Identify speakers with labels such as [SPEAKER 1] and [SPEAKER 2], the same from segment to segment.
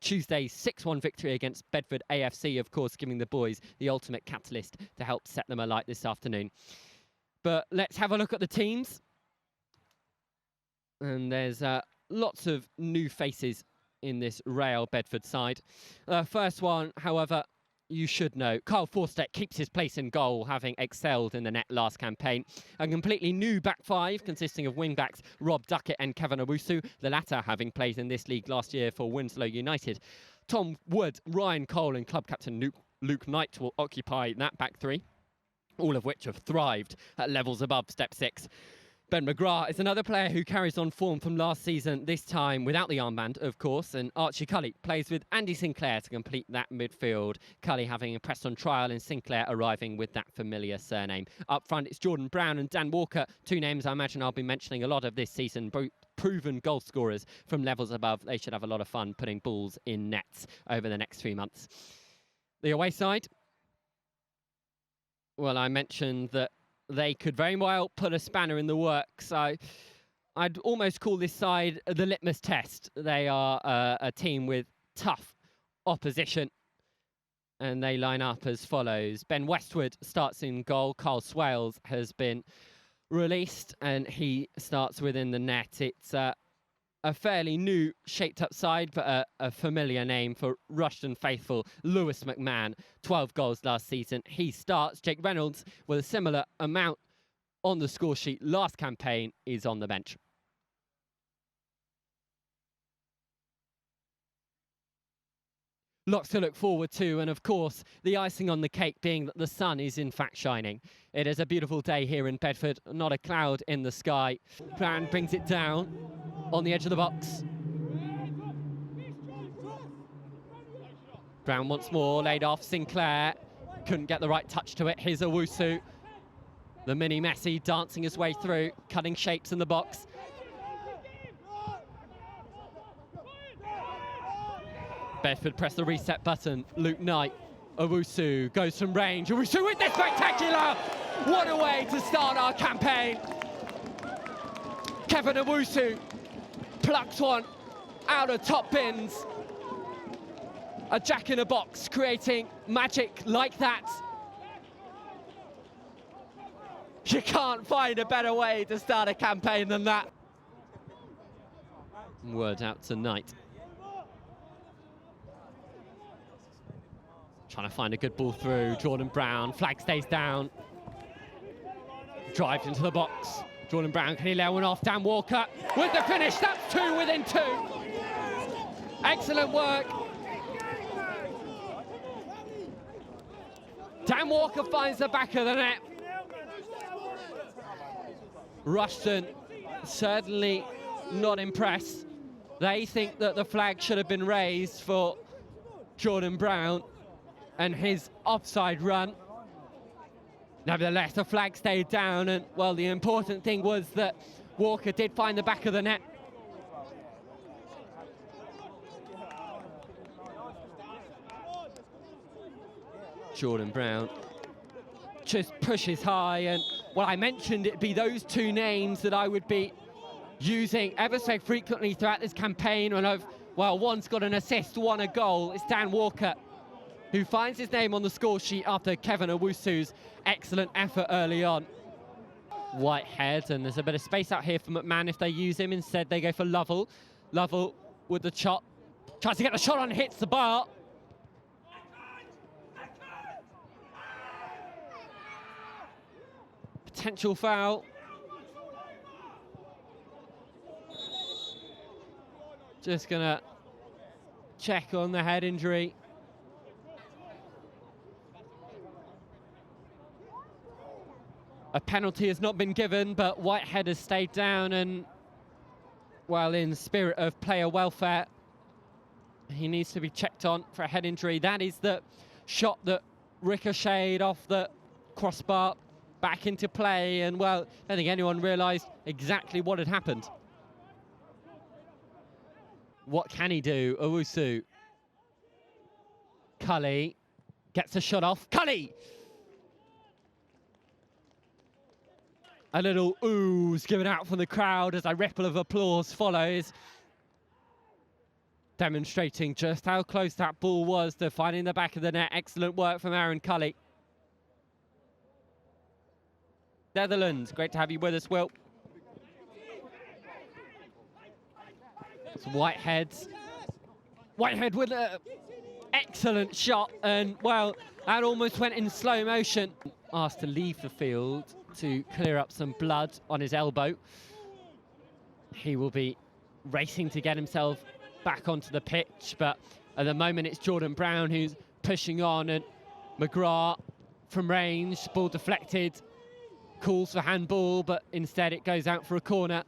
[SPEAKER 1] Tuesday's 6-1 victory against Bedford AFC, of course, giving the boys the ultimate catalyst to help set them alight this afternoon. But let's have a look at the teams. And there's lots of new faces in this Real Bedford side. First one, however, you should know. Carl Forstedt keeps his place in goal, having excelled in the net last campaign. A completely new back five consisting of wing-backs Rob Duckett and Kevin Owusu, the latter having played in this league last year for Winslow United. Tom Wood, Ryan Cole and club captain Luke Knight will occupy that back three, all of which have thrived at levels above Step 6. Ben McGrath is another player who carries on form from last season, this time without the armband, of course, and Archie Cully plays with Andy Sinclair to complete that midfield. Cully having impressed on trial and Sinclair arriving with that familiar surname. Up front, it's Jordan Brown and Dan Walker, two names I imagine I'll be mentioning a lot of this season, both proven goal scorers from levels above. They should have a lot of fun putting balls in nets over the next few months. The away side, well, I mentioned that they could very well put a spanner in the works. I'd almost call this side the litmus test. They are a team with tough opposition, and they line up as follows. Ben Westwood starts in goal. Carl Swales has been released, and he starts within the net. It's a fairly new shaped-up side, but a familiar name for Rushden faithful Lewis McMahon. 12 goals last season. He starts. Jake Reynolds, with a similar amount on the score sheet last campaign, is on the bench. Lots to look forward to, and of course, the icing on the cake being that the sun is in fact shining. It is a beautiful day here in Bedford, not a cloud in the sky. Brown brings it down on the edge of the box. Brown once more, laid off. Sinclair couldn't get the right touch to it. Here's Owusu, the mini Messi, dancing his way through, cutting shapes in the box. Bedford press the reset button. Luke Knight, Owusu goes from range. Owusu with the spectacular! What a way to start our campaign. Kevin Owusu plucks one out of top bins. A jack in a box, creating magic like that. You can't find a better way to start a campaign than that. Word out to Knight. Trying to find a good ball through. Jordan Brown, flag stays down. Drives into the box. Jordan Brown, can he lay one off? Dan Walker with the finish. That's two within two. Excellent work. Dan Walker finds the back of the net. Rushden certainly not impressed. They think that the flag should have been raised for Jordan Brown and his offside run. Nevertheless, the flag stayed down, and well, the important thing was that Walker did find the back of the net. Jordan Brown just pushes high, and well, I mentioned it'd be those two names that I would be using ever so frequently throughout this campaign. And one's got an assist, one a goal. It's Dan Walker who finds his name on the score sheet after Kevin Owusu's excellent effort early on. Whitehead, and there's a bit of space out here for McMahon if they use him. Instead, they go for Lovell. Lovell with the chop. Tries to get the shot on, hits the bar. Potential foul. Just gonna check on the head injury. A penalty has not been given, but Whitehead has stayed down, and well, in spirit of player welfare, he needs to be checked on for a head injury. That is the shot that ricocheted off the crossbar back into play, and well, I don't think anyone realised exactly what had happened. What can he do? Owusu. Cully gets a shot off. Cully! A little ooh's given out from the crowd as a ripple of applause follows. demonstrating just how close that ball was to finding the back of the net. Excellent work from Aaron Cully. Netherlands, great to have you with us, Will. It's Whitehead with an excellent shot, and well, that almost went in slow motion. Asked to leave the field to clear up some blood on his elbow. He will be racing to get himself back onto the pitch, but at the moment it's Jordan Brown who's pushing on, and McGrath from range, ball deflected, calls for handball, but instead it goes out for a corner.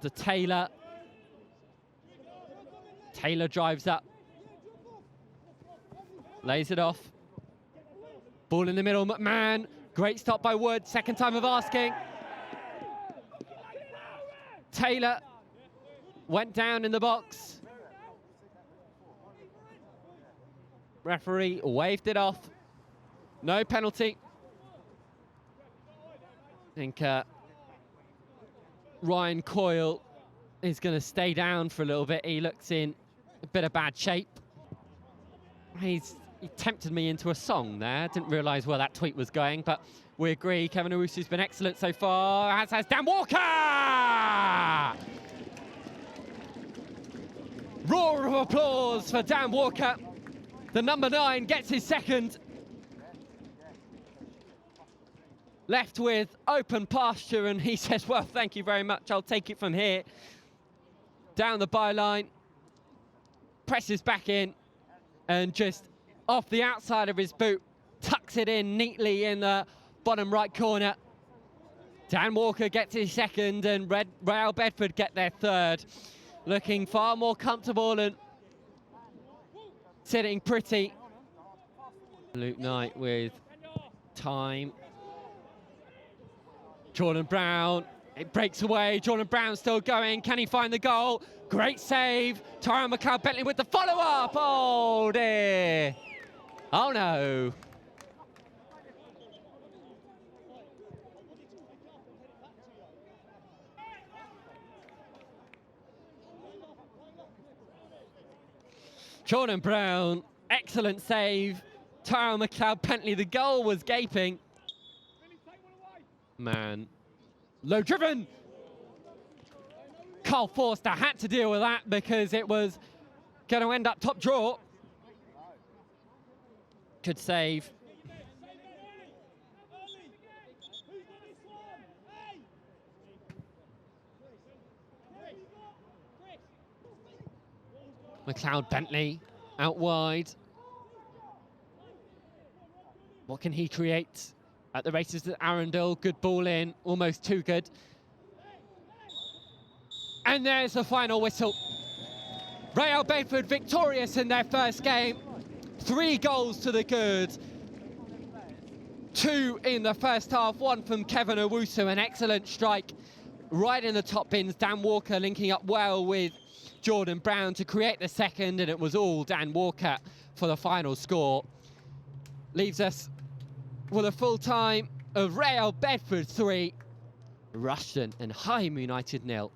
[SPEAKER 1] To Taylor. Taylor drives up. Lays it off. Ball in the middle, McMahon. Great stop by Wood, second time of asking. Taylor went down in the box. Referee waved it off. No penalty. I think Ryan Coyle is going to stay down for a little bit. He looks in a bit of bad shape. He tempted me into a song there. Didn't realise where that tweet was going, but we agree. Kevin Owusu's been excellent so far, as has Dan Walker! Roar of applause for Dan Walker. The number 9 gets his second. Left with open pasture, and he says, well, thank you very much, I'll take it from here. Down the byline, presses back in, and just off the outside of his boot, tucks it in neatly in the bottom right corner. Dan Walker gets his second, and Real Bedford get their third. Looking far more comfortable and sitting pretty. Luke Knight with time. Jordan Brown, it breaks away. Jordan Brown still going. Can he find the goal? Great save. Tyrone McLeod-Bentley with the follow-up. Oh dear. Oh no. Jordan Brown, excellent save. Tyrone McLeod-Bentley, the goal was gaping. Man, low driven. Carl Forster had to deal with that because it was going to end up top draw. Good save. McLeod-Bentley out wide. What can he create? At the races at Arundel, good ball in, almost too good. And there's the final whistle. Real Bedford victorious in their first game. 3 goals to the good. 2 in the first half, 1 from Kevin Owusu, an excellent strike right in the top bins. Dan Walker linking up well with Jordan Brown to create the second, and it was all Dan Walker for the final score. Leaves us with a full time of Real Bedford 3, Rushden Higham United 0.